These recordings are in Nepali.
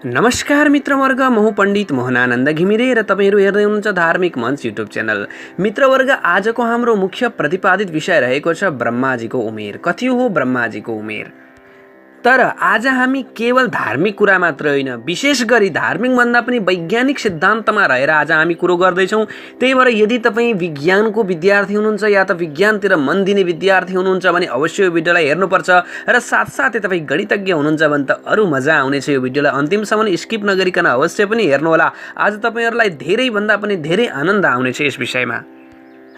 नमस्कार मित्रवर्ग, म हुँ पण्डित मोहनानन्द घिमिरे र तपाईहरु हेर्दै हुनुहुन्छ धार्मिक मञ्च युट्युब च्यानल। मित्रवर्ग, आजको हाम्रो मुख्य प्रतिपादित विषय रहेको छ ब्रह्माजीको उमेर। कति हो ब्रह्माजीको उमेर? तर आज हामी केवल धार्मिक कुरा मात्र होइन, विशेष गरी धार्मिक भन्दा पनि वैज्ञानिक सिद्धान्तमा रहेर आज हामी कुरो गर्दैछौँ। त्यही भएर यदि तपाईँ विज्ञानको विद्यार्थी हुनुहुन्छ या त विज्ञानतिर मन दिने विद्यार्थी हुनुहुन्छ भने अवश्य यो भिडियोलाई हेर्नुपर्छ र साथसाथै तपाईँ गणितज्ञ हुनुहुन्छ भने त अरू मजा आउनेछ। यो भिडियोलाई अन्तिमसम्म स्किप नगरिकन अवश्य पनि हेर्नुहोला। आज तपाईहरुलाई धेरैभन्दा पनि धेरै आनन्द आउनेछ यस विषयमा।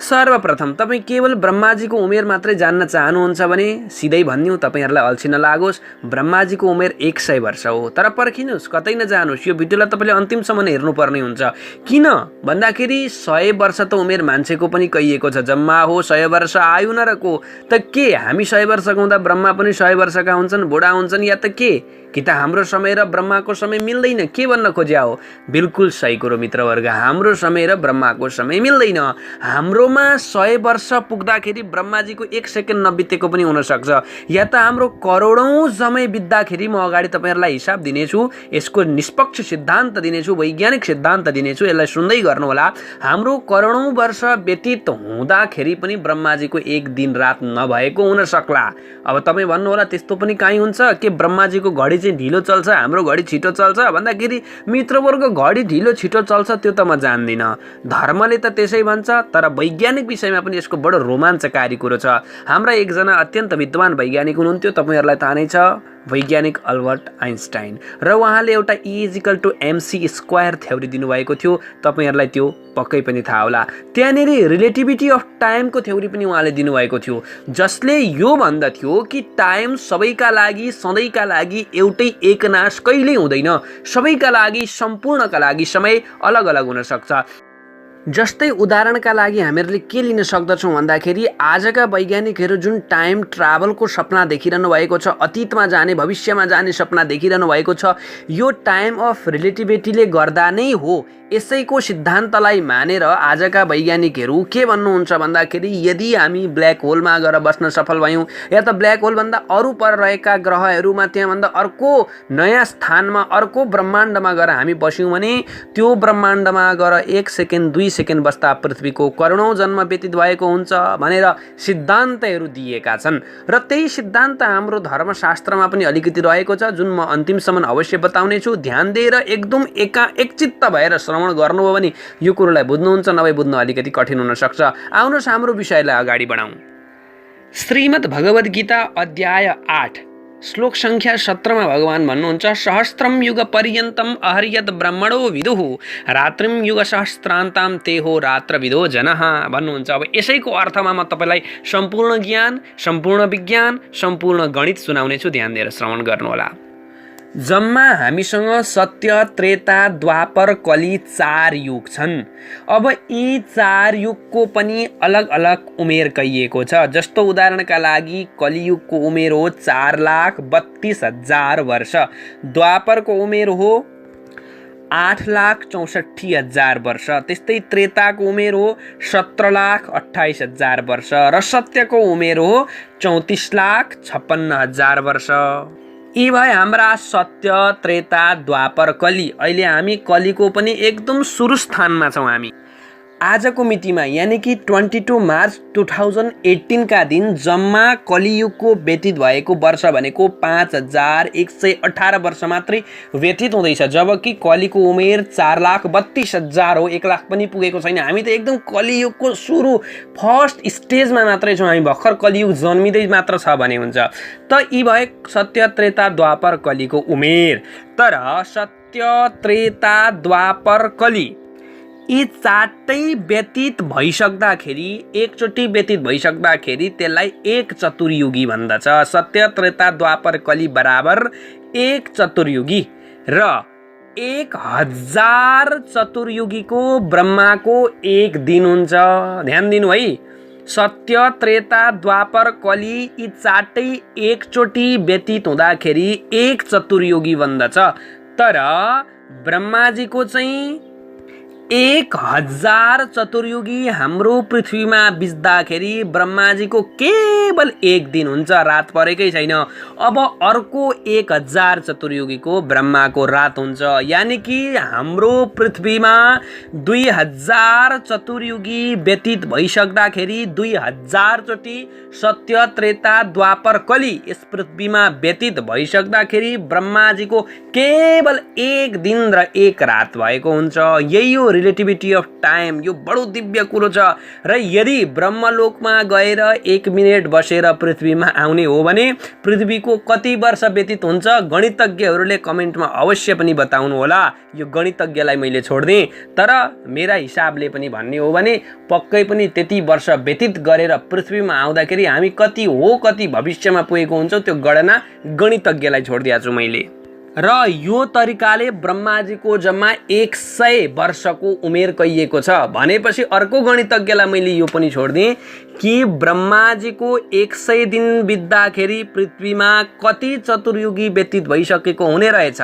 सर्वप्रथम तपाईँ केवल ब्रह्माजीको उमेर मात्रै जान्न चाहनुहुन्छ भने सिधै भनिदिउँ, तपाईहरुलाई अल्छी नलागोस्, ब्रह्माजीको उमेर 100 वर्ष हो। तर पर्खिनुहोस्, कतै नजानुहोस्, यो भिडियोलाई तपाईले अन्तिमसम्म हेर्नुपर्ने हुन्छ। किन भन्दाखेरि 100 वर्ष त उमेर मान्छेको पनि कहिएको छ, जम्मा हो 100 वर्ष आयु नरको। त के हामी 100 वर्षका हुँदा ब्रह्मा पनि 100 वर्षका हुन्छन्, बुढा हुन्छन् या त के? कि त हाम्रो समय र ब्रह्माको समय मिल्दैन? के भन्न खोज्या हो? बिल्कुल सही कुरो मित्रवर्ग, हाम्रो समय र ब्रह्माको समय मिल्दैन। हाम्रोमा 100 वर्ष पुग्दाखेरि ब्रह्माजीको 1 सेकेन्ड नबितेको पनि हुनसक्छ, या त हाम्रो करोडौँ समय बित्दाखेरि। म अगाडि तपाईहरुलाई हिसाब दिनेछु, यसको निष्पक्ष सिद्धान्त दिनेछु, वैज्ञानिक सिद्धान्त दिनेछु, यसलाई सुन्दै गर्नुहोला। हाम्रो करोडौँ वर्ष व्यतीत हुँदाखेरि पनि ब्रह्माजीको 1 दिन रात नभएको हुन सक्ला। अब तपाईँ भन्नुहोला, त्यस्तो पनि काहीँ हुन्छ के ब्रह्माजीको घडी चाहिँ ढिलो चल्छ, हाम्रो घडी छिटो चल्छ भन्दाखेरि मित्रवर्ग, घडी ढिलो छिटो चल्छ त्यो त म जान्दिनँ, धर्मले त त्यसै भन्छ। तर वैज्ञानिक विषयमा पनि यसको बडो रोमाञ्चकारी कुरो छ। हाम्रा एकजना अत्यन्त विद्वान वैज्ञानिक हुनुहुन्थ्यो, तपाईहरुलाई थाहा नै छ, वैज्ञानिक अल्बर्ट आइन्स्टाइन, र उहाँले एउटा E=mc² थ्योरी दिनुभएको थियो। तपाईहरुलाई त्यो पक्कै पनि थाहा होला। त्यहाँनेर रिलेटिभिटी अफ टाइमको थ्योरी पनि उहाँले दिनुभएको थियो, जसले यो भन्दथ्यो कि टाइम सबैका लागि सधैँका लागि एउटै एकनाश कहिल्यै हुँदैन। सबैका लागि, सम्पूर्णका लागि समय अलग अलग हुन सक्छ। जस्तै उदाहरणका लागि हामीहरूले के लिन सक्दछौँ भन्दाखेरि आजका वैज्ञानिकहरू जुन टाइम ट्राभलको सपना देखिरहनु भएको छ, अतीतमा जाने, भविष्यमा जाने सपना देखिरहनु भएको छ, यो टाइम अफ रिलेटिभिटीले गर्दा नै हो। यसैको सिद्धान्तलाई मानेर आजका वैज्ञानिकहरू के भन्नुहुन्छ भन्दाखेरि यदि हामी ब्ल्याक होलमा गएर बस्न सफल भयौँ, या त ब्ल्याक होलभन्दा अरू पर रहेका ग्रहहरूमा, त्यहाँभन्दा अर्को नयाँ स्थानमा, अर्को ब्रह्माण्डमा गएर हामी बस्यौँ भने त्यो ब्रह्माण्डमा गएर 1 सेकेन्ड 2 सेकेन्ड बस्दा पृथ्वीको करोडौँ जन्म व्यतीत भएको हुन्छ भनेर सिद्धान्तहरू दिएका छन्। र त्यही सिद्धान्त हाम्रो धर्मशास्त्रमा पनि अलिकति रहेको छ, जुन म अन्तिमसम्म अवश्य बताउने छु। ध्यान दिएर एकदम एकचित्त भएर श्रवण गर्नुभयो भने यो कुरोलाई बुझ्नुहुन्छ, नभए बुझ्न अलिकति कठिन हुन सक्छ। आउनुहोस् हाम्रो विषयलाई अगाडि बढाउँ। श्रीमद् भगवद् गीता अध्याय 8 श्लोक संख्या 17 मा भगवान भन्नुहुन्छ, सहस्त्रम युग पर्यन्तम अहर्यत ब्रह्मणो विदुः रात्रिम युग सहस्त्रान्तां तेहो रात्रविदो जनः भन्नुहुन्छ। अब यसैको अर्थमा म तपाईलाई सम्पूर्ण ज्ञान, सम्पूर्ण विज्ञान, सम्पूर्ण गणित सुनाउने छु, ध्यान दिएर श्रवण गर्नुहोला। जम्मा हामीसँग सत्य, त्रेता, द्वापर, कली 4 युग छन्। अब यी 4 युगको पनि अलग अलग उमेर कहिएको छ। जस्तो उदाहरणका लागि कलियुगको उमेर हो 4,32,000 वर्ष, द्वापरको उमेर हो 8,64,000 वर्ष, त्यस्तै त्रेताको उमेर हो 17,28,000 वर्ष, र सत्यको उमेर हो 34,56,000 वर्ष। यी भए हाम्रा सत्य, त्रेता, द्वापर, कली। अहिले हामी कलीको पनि एकदम सुरु स्थानमा छौँ। हामी आजको मितिमा यानि कि 22 मार्च 2018 का दिन जम्मा कलियुगको व्यतीत भएको वर्ष भनेको 5,118 वर्ष मात्रै व्यतीत हुँदैछ, जबकि कलीको उमेर 4,32,000 हो, 1 लाख पनि पुगेको छैन। हामी त एकदम कलियुगको सुरु फर्स्ट स्टेजमा मात्रै छौँ। हामी भर्खर कलियुग जन्मिँदै मात्र छ भने हुन्छ। त यी भए सत्य, त्रेता, द्वापर, कलीको उमेर। तर सत्य, त्रेता, द्वापर, कली यी 4टै व्यतीत भइसक्दाखेरि, एकचोटि व्यतीत भइसक्दाखेरि त्यसलाई 1 चतुर्युगी भन्दछ। सत्य, त्रेता, द्वापर, कली बराबर 1 चतुर्युगी, र 1000 चतुर्युगीको ब्रह्माको 1 दिन हुन्छ। ध्यान दिनु है, सत्य, त्रेता, द्वापर, कली यी 4टै एकचोटि व्यतीत हुँदाखेरि 1 चतुर्युगी बन्दछ। तर ब्रह्माजीको चाहिँ 1000 चतुर्युगी हाम्रो पृथ्वीमा बित्दाखेरि ब्रह्माजीको केवल एक दिन हुन्छ, रात परेकै छैन। अब अर्को 1000 चतुर्युगीको ब्रह्माको रात हुन्छ, यानि कि हाम्रो पृथ्वीमा 2000 चतुर्युगी व्यतीत भइसक्दाखेरि 2000 चोटि सत्य त्रेता द्वापर कली यस पृथ्वीमा व्यतीत भइसक्दाखेरि ब्रह्माजीको केवल एक दिन र एक रात भएको हुन्छ। यही हो रिलेटिभिटी अफ टाइम। यो बडो दिव्य कुरो छ। र यदि ब्रह्मलोकमा गएर 1 मिनेट बसेर पृथ्वीमा आउने हो भने पृथ्वीको कति वर्ष व्यतीत हुन्छ, गणितज्ञहरूले कमेन्टमा अवश्य पनि बताउनु होला। यो गणितज्ञलाई मैले छोड्दिएँ, तर मेरा हिसाबले पनि भन्ने हो भने पक्कै पनि त्यति वर्ष व्यतीत गरेर पृथ्वीमा आउँदाखेरि हामी कति हो कति भविष्यमा पुगेको हुन्छौँ त्यो गणना गणितज्ञलाई छोडिदिएको छु मैले। र यो तरिकाले ब्रह्माजीको जम्मा 100 वर्षको उमेर कहिएको छ भनेपछि अर्को गणितज्ञलाई मैले यो पनि छोडिदिएँ कि ब्रह्माजीको 100 दिन बित्दाखेरि पृथ्वीमा कति चतुर्युगी व्यतीत भइसकेको हुने रहेछ,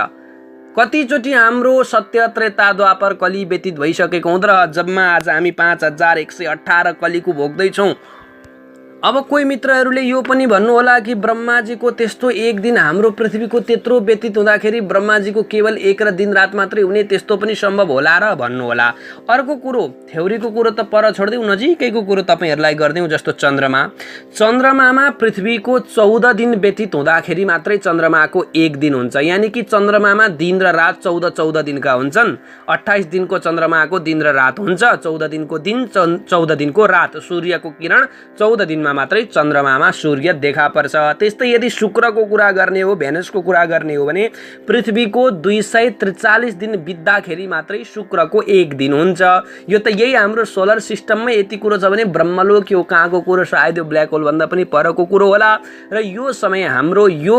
कतिचोटि हाम्रो सत्य त्रेता द्वापर कली व्यतीत भइसकेको हुँदो। जम्मा आज हामी 5118 कलीको भोग्दैछौँ। अब कोही मित्रहरूले यो पनि भन्नु होला कि ब्रह्माजीको त्यस्तो एक दिन हाम्रो पृथ्वीको त्यत्रो व्यतीत हुँदाखेरि ब्रह्माजीको केवल एक र दिन रात मात्रै हुने त्यस्तो पनि सम्भव होला र भन्नु होला। अर्को कुरो, थ्योरीको कुरो त पर छोड्दिउँ, नजिकैको कुरो तपाईहरुलाई गर्दिउँ। जस्तो चन्द्रमामा पृथ्वीको 14 दिन व्यतीत हुँदाखेरि मात्रै चन्द्रमाको एक दिन हुन्छ, यानि कि चन्द्रमामा दिन र रात 14 दिनका हुन्छन्। 28 दिनको चन्द्रमाको दिन र रात हुन्छ, 14 दिनको दिन 14 दिनको रात। सूर्यको किरण 14 दिनमा मात्रै चन्द्रमामा सूर्य देखा पर्छ। त्यस्तै यदि शुक्रको कुरा गर्ने हो, भेनसको कुरा गर्ने हो भने पृथ्वीको 243 दिन बित्दाखेरि मात्रै शुक्रको एक दिन हुन्छ। यो त यही हाम्रो सोलर सिस्टममै यति कुरो छ भने ब्रह्मलोक यो कहाँको कुरो, सायद यो ब्ल्याक होल भन्दा पनि परको कुरो होला। र यो समय हाम्रो यो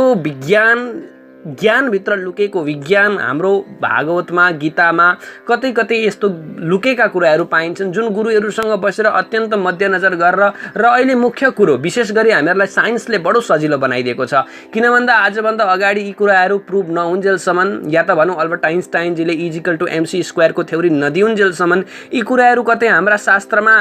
ज्ञानभित्र लुकेको विज्ञान हाम्रो भागवतमा, गीतामा कतै कतै यस्तो लुकेका कुराहरू पाइन्छन् जुन गुरुहरूसँग बसेर अत्यन्त मध्यनजर गरेर। र अहिले मुख्य कुरो विशेष गरी हामीहरूलाई साइन्सले बडो सजिलो बनाइदिएको छ, किन भन्दा आजभन्दा अगाडि यी कुराहरू प्रुभ नहुन्जेलसम्म, या त भनौँ अल्बर्ट आइन्स्टाइनजीले E=mc² को थ्योरी नदिउन्जेलसम्म यी कुराहरू कतै हाम्रा शास्त्रमा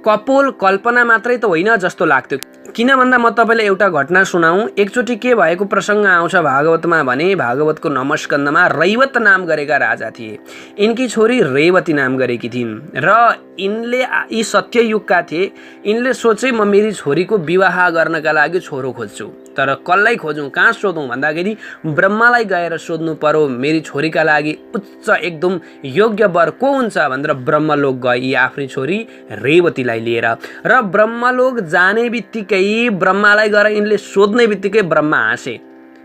कपोल कल्पना मात्रै त होइन जस्तो लाग्थ्यो। किन भन्दा म तपाईलाई एउटा घटना सुनाऊँ। एकचोटि के भएको प्रसङ्ग आउँछ भागवतमा भने भागवतको नमस्कन्दमा रैवत नाम गरेका राजा थिए। यिनकी छोरी रेवती नाम गरेकी थिइन् र यिनले यी सत्ययुगका थिए। यिनले सोचे म मेरी छोरीको विवाह गर्नका लागि छोरो खोज्छु, तर कसलाई खोजौँ, कहाँ सोधौँ भन्दाखेरि ब्रह्मालाई गएर सोध्नु पर्यो मेरी छोरीका लागि उच्च एकदम योग्य वर को हुन्छ भनेर ब्रह्मलोक गए आफ्नी छोरी रेवतीलाई लिएर। र ब्रह्मलोक जाने बित्तिकै ब्रह्मालाई गएर यिनले सोध्ने बित्तिकै ब्रह्मा हाँसे,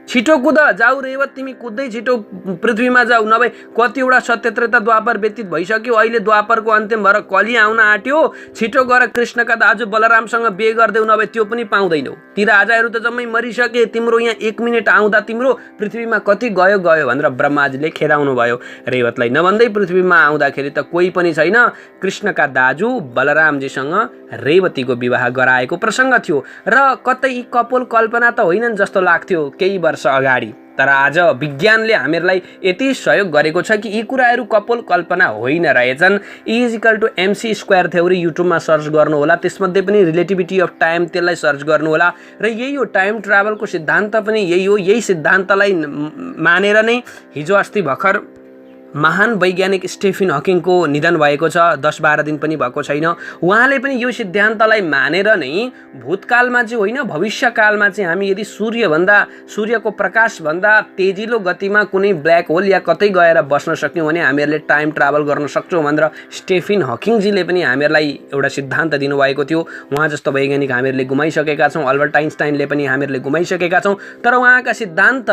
छिटो कुद, जाऊ रेवत, तिमी कुद्दै छिटो पृथ्वीमा जाऊ, नभए कतिवटा सत्यत्रेता द्वापर व्यतीत भइसक्यो, अहिले द्वापरको अन्तिम भएर कली आउन आँट्यो, छिटो गएर कृष्णका दाजु बलरामसँग बिहे गरिदेऊ, नभए त्यो पनि पाउँदैनौ, ती राजाहरू त जम्मै मरिसके, तिम्रो यहाँ 1 मिनेट आउँदा तिम्रो पृथ्वीमा कति गयो भनेर ब्रह्माजीले खेदाउनु भयो रेवतलाई। नभन्दै पृथ्वीमा आउँदाखेरि त कोही पनि छैन, कृष्णका दाजु बलरामजीसँग रेवतीको विवाह गराएको प्रसङ्ग थियो। र कतै यी कपोल कल्पना त होइनन् जस्तो लाग्थ्यो केही वर्ष अगाडि, तर आज विज्ञानले हामीहरूलाई यति सहयोग गरेको छ कि यी कुराहरू कपोल कल्पना होइन रहेछन्। E=mc² थ्योरी युट्युबमा सर्च गर्नु होला, त्यसमध्ये पनि रिलेटिभिटी अफ टाइम त्यसलाई सर्च गर्नु होला। र यही हो टाइम ट्राभलको सिद्धान्त पनि यही हो। यही सिद्धान्तलाई मानेर नै हिजो अस्ति भर्खर महान वैज्ञानिक स्टेफन हकिङको निधन भएको छ, 10-12 दिन पनि भएको छैन। उहाँले पनि यो सिद्धान्तलाई मानेर नै भूतकालमा चाहिँ होइन भविष्यकालमा चाहिँ हामी यदि सूर्यको प्रकाशभन्दा तेजिलो गतिमा कुनै ब्ल्याक होल या कतै गएर बस्न सक्यौँ भने हामीहरूले टाइम ट्राभल गर्न सक्छौँ भनेर स्टेफन हकिङजीले पनि हामीहरूलाई एउटा सिद्धान्त दिनुभएको थियो। उहाँ जस्तो वैज्ञानिक हामीहरूले गुमाइसकेका छौँ, अल्बर्ट आइन्स्टाइनले पनि हामीहरूले गुमाइसकेका छौँ, तर उहाँका सिद्धान्त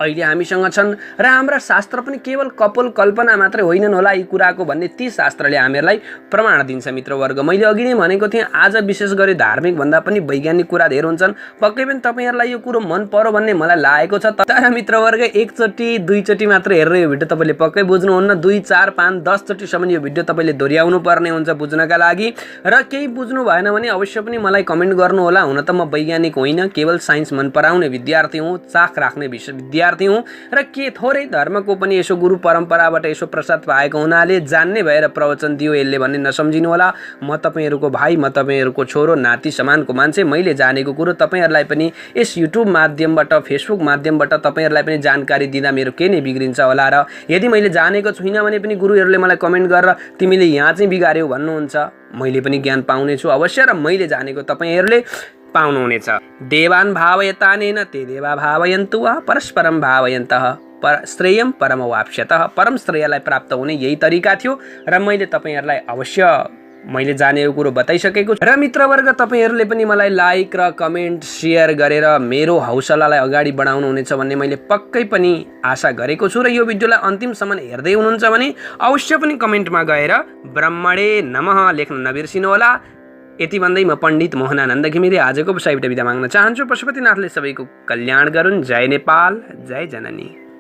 अहिले हामीसँग छन्। र हाम्रा शास्त्र पनि केवल कपोल कल्पना मात्रै होइनन् होला यी कुराको भन्ने ती शास्त्रले हामीहरूलाई प्रमाण दिन्छ मित्रवर्ग। मैले अघि नै भनेको थिएँ आज विशेष गरी धार्मिक भन्दा पनि वैज्ञानिक कुरा धेरै हुन्छन्। पक्कै पनि तपाईहरुलाई यो कुरो मन पर्यो भन्ने मलाई लागेको छ, तर मित्रवर्ग एकचोटि दुईचोटि मात्र हेरेर यो भिडियो तपाईले पक्कै बुझ्नुहुन्न। 2, 4, 5, 10 चोटि सम्म यो भिडियो तपाईले दोहोर्याउनु पर्ने हुन्छ बुझ्नका लागि। र केही बुझ्नु भएन भने अवश्य पनि मलाई कमेन्ट गर्नु होला। हुन त म वैज्ञानिक होइन, केवल साइन्स मन पराउने विद्यार्थी हुँ, चाख राख्ने विद्यार्थी विद्यार्थी हुँ र के थोरै धर्मको पनि यसो गुरु परम्पराबाट यसो प्रसाद पाएको हुनाले जान्ने भएर प्रवचन दियो यसले भन्ने नसम्झिनु होला। म तपाईँहरूको भाइ, म तपाईँहरूको छोरो, नाति समानको मान्छे। मैले जानेको कुरो तपाईँहरूलाई पनि यस युट्युब माध्यमबाट, फेसबुक माध्यमबाट तपाईँहरूलाई पनि जानकारी दिँदा मेरो के नै बिग्रिन्छ होला र यदि मैले जानेको छुइनँ भने पनि गुरुहरूले मलाई कमेन्ट गरेर तिमीले यहाँ चाहिँ बिगार्यौ भन्नुहुन्छ। मैले पनि ज्ञान पाउनेछु अवश्य र मैले जानेको तपाईँहरूले पाउनुहुनेछ। देवान् भावयतानेन ते देवा भावयन्तु वा परस्परम भावयन्तः श्रेयम परमवाप्स्यतः। परम श्रेयलाई प्राप्त हुने यही तरिका थियो र मैले तपाईँहरूलाई अवश्य मैले जानेको कुरो बताइसकेको छु। र मित्रवर्ग, तपाईँहरूले पनि मलाई लाइक र कमेन्ट सेयर गरेर मेरो हौसलालाई अगाडि बढाउनु हुनेछ भन्ने मैले पक्कै पनि आशा गरेको छु। र यो भिडियोलाई अन्तिमसम्म हेर्दै हुनुहुन्छ भने अवश्य पनि कमेन्टमा गएर ब्रह्मणे नमः लेख्न नबिर्सिनु होला। यति भन्दै म पण्डित मोहनानन्द घिमिरे आजको बसाइबाट बिदा माग्न चाहन्छु। पशुपतिनाथले सबैको कल्याण गरून्। जय नेपाल, जय जननी।